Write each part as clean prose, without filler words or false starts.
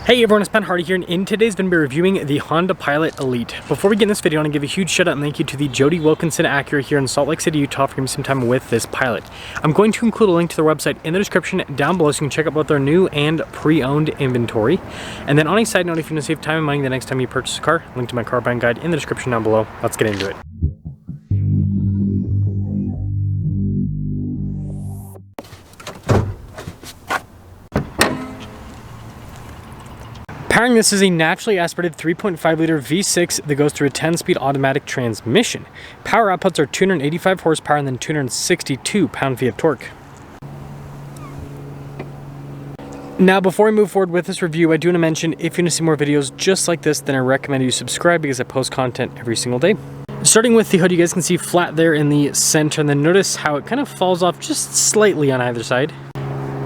Hey everyone, it's Ben Hardy here, and in today's video, we're reviewing the Honda Pilot Elite. Before we get in this video, I want to give a huge shout out and thank you to the Jody Wilkinson Acura here in Salt Lake City, Utah for giving me some time with this Pilot. I'm going to include a link to their website in the description down below so you can check out both their new and pre-owned inventory. And then on a side note, if you want to save time and money the next time you purchase a car, link to my car buying guide in the description down below. Let's get into it. Powering this is a naturally aspirated 3.5 liter V6 that goes through a 10-speed automatic transmission. Power outputs are 285 horsepower and then 262 pound-feet of torque. Now, before we move forward with this review, I do want to mention if you want to see more videos just like this, then I recommend you subscribe because I post content every single day. Starting with the hood, you guys can see flat there in the center, and then notice how it kind of falls off just slightly on either side.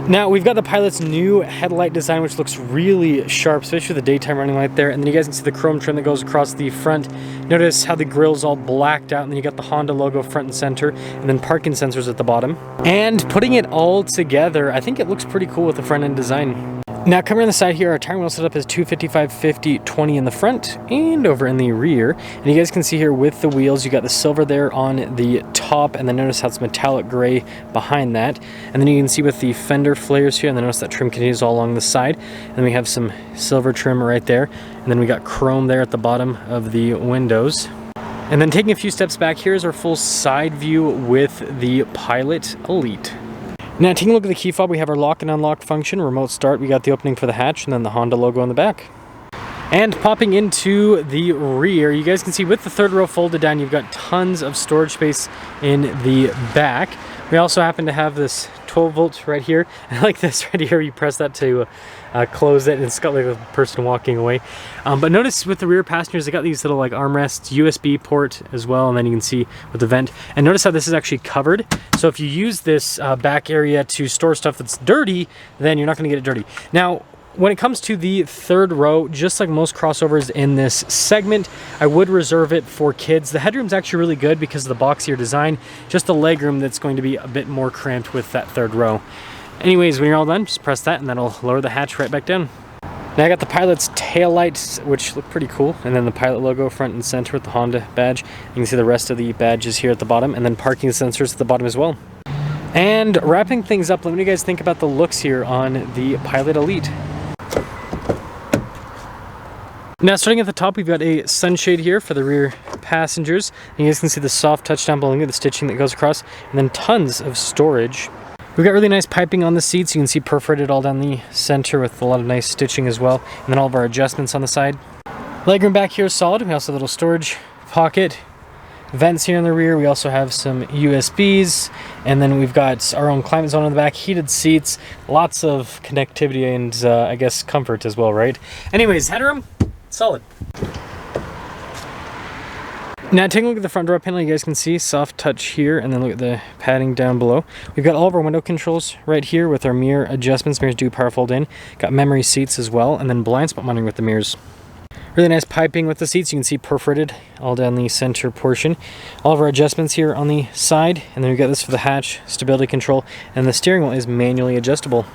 Now, we've got the Pilot's new headlight design, which looks really sharp, especially with the daytime running light there. And then you guys can see the chrome trim that goes across the front. Notice how the grill's all blacked out, and then you got the Honda logo front and center, and then parking sensors at the bottom. And putting it all together, I think it looks pretty cool with the front end design. Now, coming on the side here, our tire wheel setup is 255, 50, 20 in the front and over in the rear. And you guys can see here with the wheels, you got the silver there on the top, and then notice how it's metallic gray behind that. And then you can see with the fender flares here, and then notice that trim continues all along the side. And we have some silver trim right there. And then we got chrome there at the bottom of the windows. And then taking a few steps back, here's our full side view with the Pilot Elite. Now, taking a look at the key fob, we have our lock and unlock function, remote start, we got the opening for the hatch, and then the Honda logo on the back. And popping into the rear, you guys can see with the third row folded down, you've got tons of storage space in the back. We also happen to have this 12 volt right here. I like this right here, you press that to close it, and it's got like a person walking away. But notice with the rear passengers, they got these little like armrests, USB port as well, and then you can see with the vent. And notice how this is actually covered. So if you use this back area to store stuff that's dirty, then you're not gonna get it dirty. Now, when it comes to the third row, just like most crossovers in this segment, I would reserve it for kids. The headroom's actually really good because of the boxier design, just the legroom that's going to be a bit more cramped with that third row. Anyways, when you're all done, just press that and that'll lower the hatch right back down. Now I got the Pilot's tail lights, which look pretty cool, and then the Pilot logo front and center with the Honda badge. You can see the rest of the badges here at the bottom, and then parking sensors at the bottom as well. And wrapping things up, let me know what you guys think about the looks here on the Pilot Elite. Now, starting at the top, we've got a sunshade here for the rear passengers. And you guys can see the soft touch down below, the stitching that goes across, and then tons of storage. We've got really nice piping on the seats. You can see perforated all down the center with a lot of nice stitching as well. And then all of our adjustments on the side. Legroom back here is solid. We also have a little storage pocket. Vents here in the rear. We also have some USBs, and then we've got our own climate zone on the back, heated seats, lots of connectivity and I guess comfort as well, right? Anyways, headroom, solid. Now, taking a look at the front door panel, you guys can see soft touch here, and then look at the padding down below. We've got all of our window controls right here with our mirror adjustments. Mirrors do power fold in. Got memory seats as well, and then blind spot monitoring with the mirrors. Really nice piping with the seats. You can see perforated all down the center portion. All of our adjustments here on the side, and then we've got this for the hatch, stability control, and the steering wheel is manually adjustable.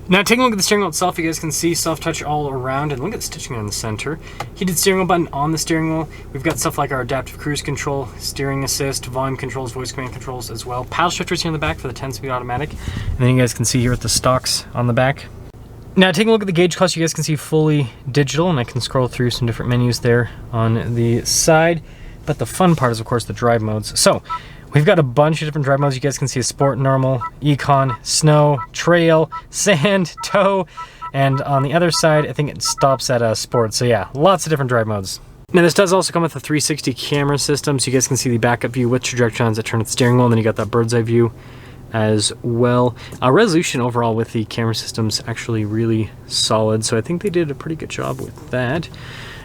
Now, taking a look at the steering wheel itself, you guys can see soft touch all around, and look at the stitching on the center. Heated steering wheel button on the steering wheel. We've got stuff like our adaptive cruise control, steering assist, volume controls, voice command controls as well. Paddle shifters here in the back for the 10-speed automatic. And then you guys can see here with the stocks on the back. Now, taking a look at the gauge cluster, you guys can see fully digital, and I can scroll through some different menus there on the side. But the fun part is, of course, the drive modes. So, we've got a bunch of different drive modes. You guys can see a sport, normal, econ, snow, trail, sand, tow, and on the other side, I think it stops at sport. So yeah, lots of different drive modes. Now, this does also come with a 360 camera system, so you guys can see the backup view with trajectories that turn at the steering wheel, and then you got that bird's eye view as well. Resolution overall with the camera system's actually really solid, so I think they did a pretty good job with that.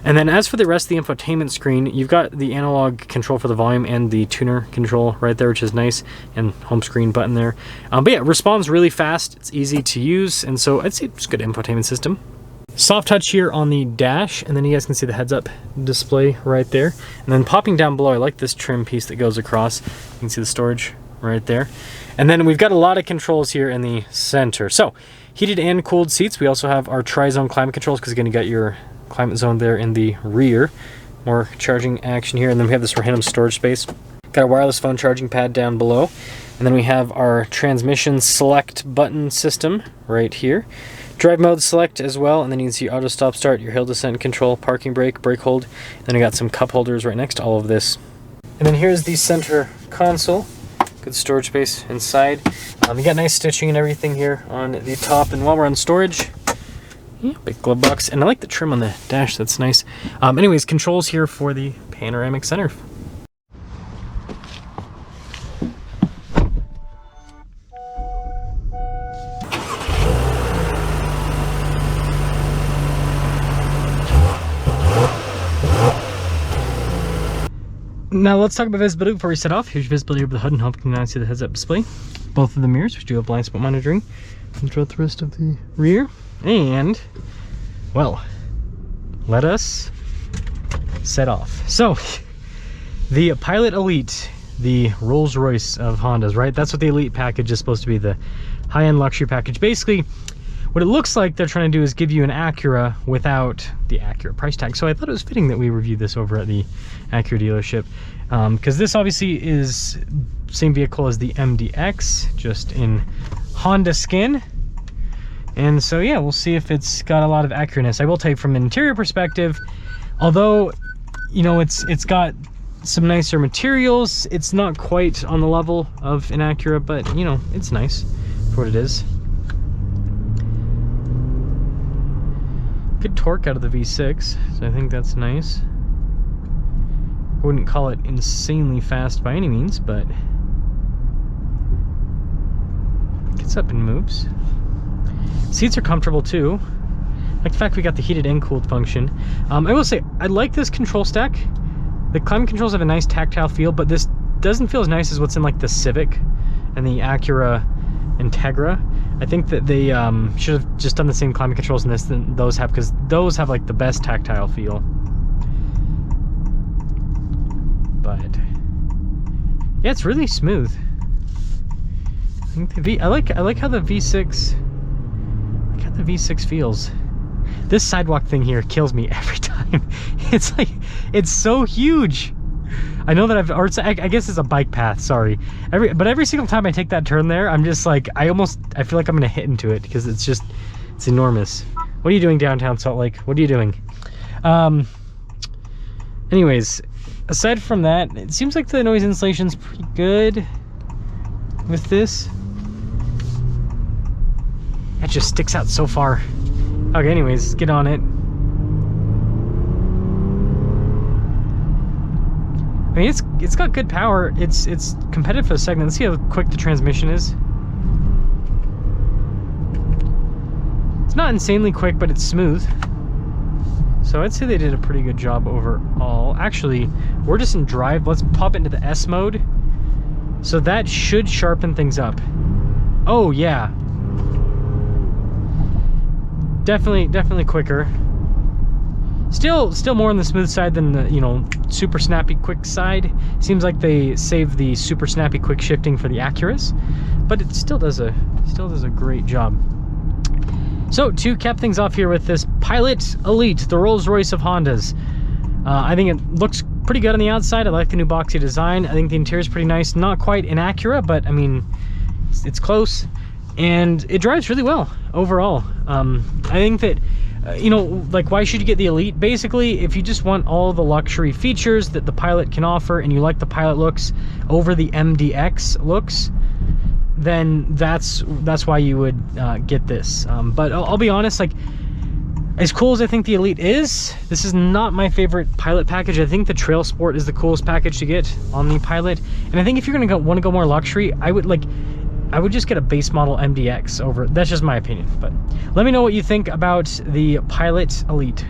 And then as for the rest of the infotainment screen, you've got the analog control for the volume and the tuner control right there, which is nice, and home screen button there. But yeah, it responds really fast, it's easy to use, and so I'd say it's a good infotainment system. Soft touch here on the dash, and then you guys can see the heads-up display right there. And then popping down below, I like this trim piece that goes across. You can see the storage right there. And then we've got a lot of controls here in the center. So, heated and cooled seats. We also have our tri-zone climate controls, because again, you got your climate zone there in the rear. More charging action here, and then we have this random storage space. Got a wireless phone charging pad down below. And then we have our transmission select button system right here. Drive mode select as well, and then you can see auto stop start, your hill descent control, parking brake, brake hold. And then we got some cup holders right next to all of this. And then here's the center console. Good storage space inside. You got nice stitching and everything here on the top. And while we're on storage, yeah, big glove box. And I like the trim on the dash, that's nice. Anyways, controls here for the panoramic center. Now let's talk about visibility before we set off. Here's your visibility over the hood, and hope you can now see the heads-up display. Both of the mirrors, which do have blind spot monitoring, and throughout the rest of the rear. And, well, let us set off. So, the Pilot Elite, the Rolls Royce of Hondas, right? That's what the Elite package is supposed to be, the high-end luxury package. Basically, what it looks like they're trying to do is give you an Acura without the Acura price tag. So I thought it was fitting that we reviewed this over at the Acura dealership, because this obviously is same vehicle as the MDX, just in Honda skin. And so yeah, we'll see if it's got a lot of Acura-ness. I will tell you, from an interior perspective, although, you know, it's got some nicer materials, it's not quite on the level of an Acura, but you know, it's nice for what it is. Good torque out of the V6, so I think that's nice. I wouldn't call it insanely fast by any means, but gets up and moves. Seats are comfortable too. I like the fact we got the heated and cooled function. I will say, I like this control stack. The climate controls have a nice tactile feel, but this doesn't feel as nice as what's in like the Civic and the Acura Integra. I think that they should have just done the same climate controls in this than those have, because those have like the best tactile feel. But yeah, it's really smooth. I think the I like how the V6, look how the V6 feels. This sidewalk thing here kills me every time. It's like, it's so huge. I know that I guess it's a bike path, sorry. Every single time I take that turn there, I'm just like, I feel like I'm gonna hit into it, because it's enormous. What are you doing downtown Salt Lake? What are you doing? Anyways, aside from that, it seems like the noise insulation's pretty good with this. That just sticks out so far. Okay, anyways, let's get on it. I mean, it's got good power. It's competitive for the segment. Let's see how quick the transmission is. It's not insanely quick, but it's smooth. So I'd say they did a pretty good job overall. Actually, we're just in drive. Let's pop into the S mode. So that should sharpen things up. Oh yeah. Definitely quicker. Still more on the smooth side than the, you know, super snappy quick side. Seems like they saved the super snappy quick shifting for the Acuras, but it still does a great job. So to cap things off here with this Pilot Elite, the Rolls Royce of Hondas. I think it looks pretty good on the outside. I like the new boxy design. I think the interior is pretty nice. Not quite an Acura, but I mean, it's close, and it drives really well overall. I think that, you know, like, why should you get the Elite? Basically, if you just want all the luxury features that the Pilot can offer, and you like the Pilot looks over the MDX looks, then that's why you would get this. But I'll be honest, like, as cool as I think the Elite is, this is not my favorite Pilot package. I think the Trail Sport is the coolest package to get on the Pilot, and I think if you're gonna want to go more luxury, I would just get a base model MDX over. That's just my opinion, but let me know what you think about the Pilot Elite.